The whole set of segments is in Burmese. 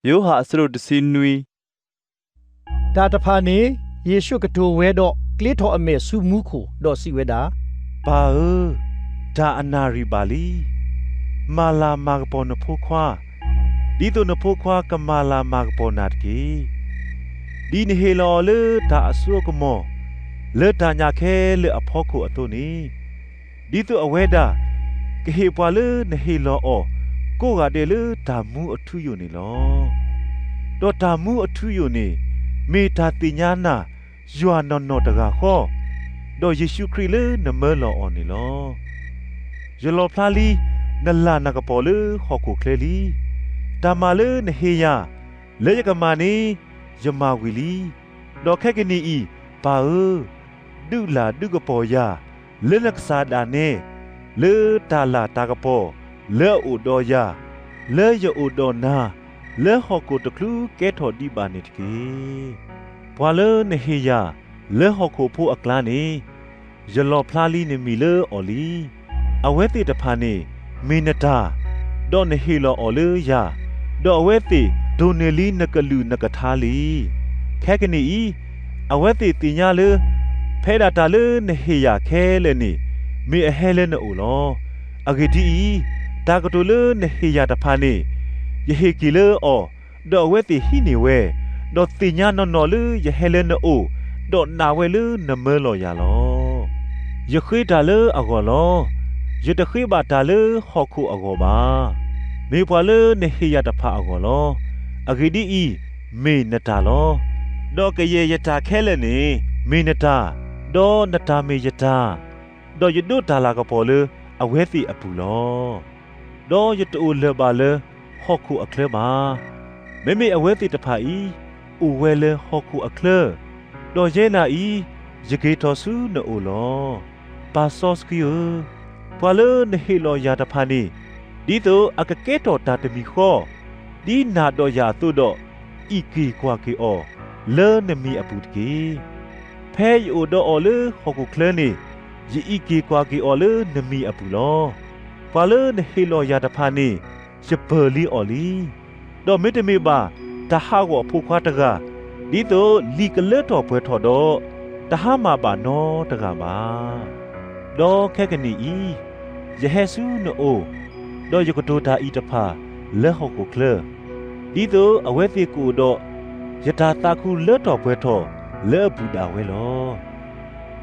ယောဟာစရုဒစီနွီဒါတဖာနေယေရှုကတိုဝဲတော့ကလစ်တော်အမေစုမှုခုတော့စီဝဲတာပါဒါအနာရီပါလီမာလာမာကပေါ်နဖိုခွာဒီတို့နဖိုခွာကမာလာမာကပေါ်နာတကီဒီနဟေလောလေဒါအဆုကမောလေတာညာခဲလေအဖို့ခုအတုနီဒီတို့အဝဲဒါကဟေပွာလေနဟေလောအောကိုကတဲ့လေဒါမှုအထုယုန်နီလောတော့ဒါမှုအထုယုန်နီမေတာတင်ညာနာယွာနော်နော်တကာခောတော့ယေရှုခရစ်လေနမဲလောအော်နီလောယလောဖလာလီနလာနကပေါ်လေခောကိုကလေလီတာမာလေနဟေယလေယကမာနီယမာဝီလီတော့ခက်ကနီဤပါဒုလာဒုကပေါ်ယာလေနကစားဒါနေလေတာလာတာကပေါ်လေအိုတော်ယာလေယအိုတော်နာလေဟောကိုတကလူကဲထော်ဒီပါနေတကေဘွာလေနဟေယလေဟောကိုဖို့အကလာနေယလောဖလာလီနေမီလေအော်လီအဝဲတိတဖာနေမင်းနတာဒေါ်နဟေလောအော်လေယာဒေါ်အဝဲတိဒိုနေလီနကလူနကထားလီခဲကနီဤအဝဲတိတင်ညာလေဖဲဒါတာလေနဟေယခဲလေနေမေအဟဲလေနိုလောအဂေဒီတာကတိုလေနဟေယတဖာနေယေဟေကီလေအော်ဒေါ်အဝဲတိဟိနေဝဲဒေါ်တင်ညာနော်နော်လေယဟဲလေနိုဒေါ်နာဝဲလေနမဲလောယာလောယခိတာလေအကောလောယတခိဘာတာလေဟောခုအကောပါမေပွာလေနဟေယတဖာအကောလောအဂေဒီမေနတာလောဒေါ်ကရေယတာခဲလေနေမေနတာဒေါ်နတာမေယတာဒေါ်ယဒုတာလာကပေါ်လေအဝဲတိအပူလောဒေါ်ယတူလေပါလေဟောခုအခလပါမေမေအဝဲတိတဖာဤဥဝဲလေဟောခုအခလဒေါ်ရဲနာဤယကေတော်စုနိုလောပါဆော့စကီယပွာလေနဟေလောယာတဖာနေဒီတော့အကကဲတော်တာတမီခောဒီနာတော်ယာသို့တော့ဤကီကွာကီအောလဲနမီအပူတကီဖဲယိုတော့အော်လေဟောကုကလနေယီဤကီကွာကီအော်လေနမီအပူလောပွာလေနဟေလောယာတဖာနေယပလီအော်လီတော့မေတ္တမေပါတဟာကိုဖူခွားတကဒီတော့လီကလေတော်ပွဲထော်တော့တဟာမှာပါနော်တကပါတော့ခက်ကနီဤယဟေဆုနိုတော့ယကတိုတာဤတဖာလဲဟောကိုကလဒီတော့အဝဲတိကူတော့ယတာတာခုလဲတော်ပွဲထော်လဲဘူတာဝဲလော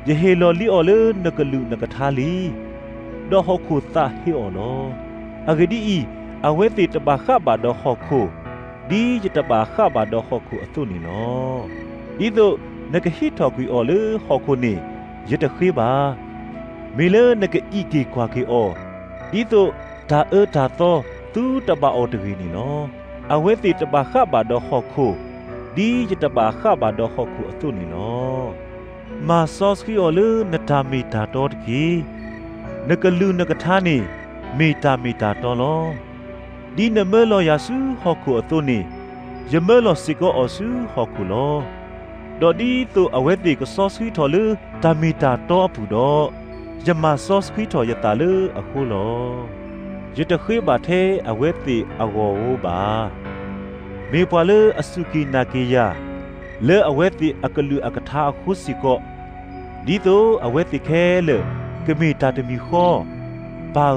ယဟေလောလီအော်လေနကလူနကထားလီတော့ဟောခုသဟေအော်လောအဂဒီဤအဝဲတိတပါခဘာတော့ဟောခုဒီယတပါခဘာတော့ဟောခုအသုနီလောဒီတော့နကဟိထော်ကွီအော်လေဟောခုနေယတခေပါမေလနကဤကေခွာကေအော်ဒီတော့ဒါဒါသောသူတပါအော်တဝီနီလောအဝဲတိတပါခဘာတော့ဟောခုဒီယတပါခဘာတော့ဟောခုအသုနီလောမာဆော့စကီအော်လေနတာမီတာတော်တကီနကလူနကထားနေမီတာတော်လောဒီနမဲလောယာစုဟောခုအသုနီယမဲလောစီကောအော်စုဟောခုလောဒေါ်ဒီသူအဝဲတိကဆော့စကီထော်လေတာမီတာတော်အပူတော့ယမဆော့စကီထော်ယတာလေအခုလောယတခေဘာသေးအဝဲတိအဝေါ်ဘာမေပွာလေအစုကီနာကေယာလေအဝဲတိအကလူအကထာခုစီကောဒီတော့အဝဲတိခဲလေကမီတာတမီခောပါ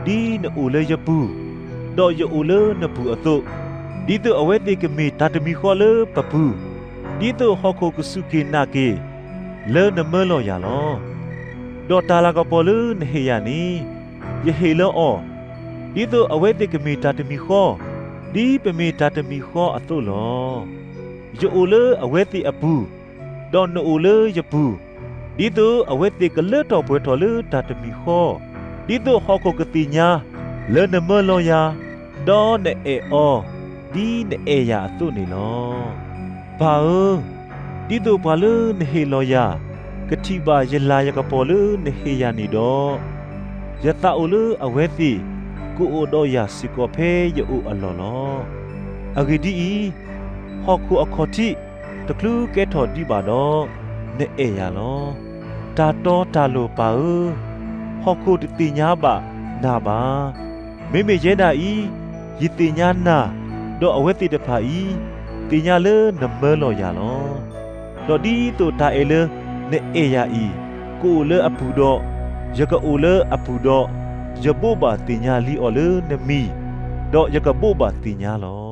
ဒီနိုလေယပူတော့ယအိုလေနပူအတုဒီတော့အဝဲတိကမီတာတမီခောလေပပူဒီတော့ဟောခိုကစုကီနာကေလေနမလောယာလောတော့တာလာကပေါ်လေနဟေယာနီယဟေလောအောဒီတော့အဝဲတိကမီတာတမီခောဒီပမီတာတမီခောအတုလောယအိုလေအဝဲတိအပူတော့နိုလေယပူဒီတော့အဝဲတိကလေတော့ပွဲတော်လေတာတမီခောဒီတော့ဟောခိုကတိညာလေနမလောယာတော့နေအောဒီနေယာအတုနေလောဘာဒီတော့ဘာလေနဟေလောယာကတိပါယလာယကပေါ်လေနဟေယာနီတော့ယတာအိုလေအဝဲတိကိုအိုတော့ယာစီကောဖဲယအိုအလောလောအဂီဒီဟောခုအခေါ်တိတကလူကဲထော်ဒီပါတော့နေအေယာလောတာတော့တာလိုပါဟောခုတိညာပါနာပါမေမေရဲနာဤယတိညာနာ ดอกอเวติตพาอีติญาเลนัมเบอร์ลอยาลอดอกดีตัวตาเอเลเนเอยาอีกูเลอปูดอยากะโอเลอปูดอยะโบบาติญาลีออเลเนมีดอกยากะโบบาติญาลอ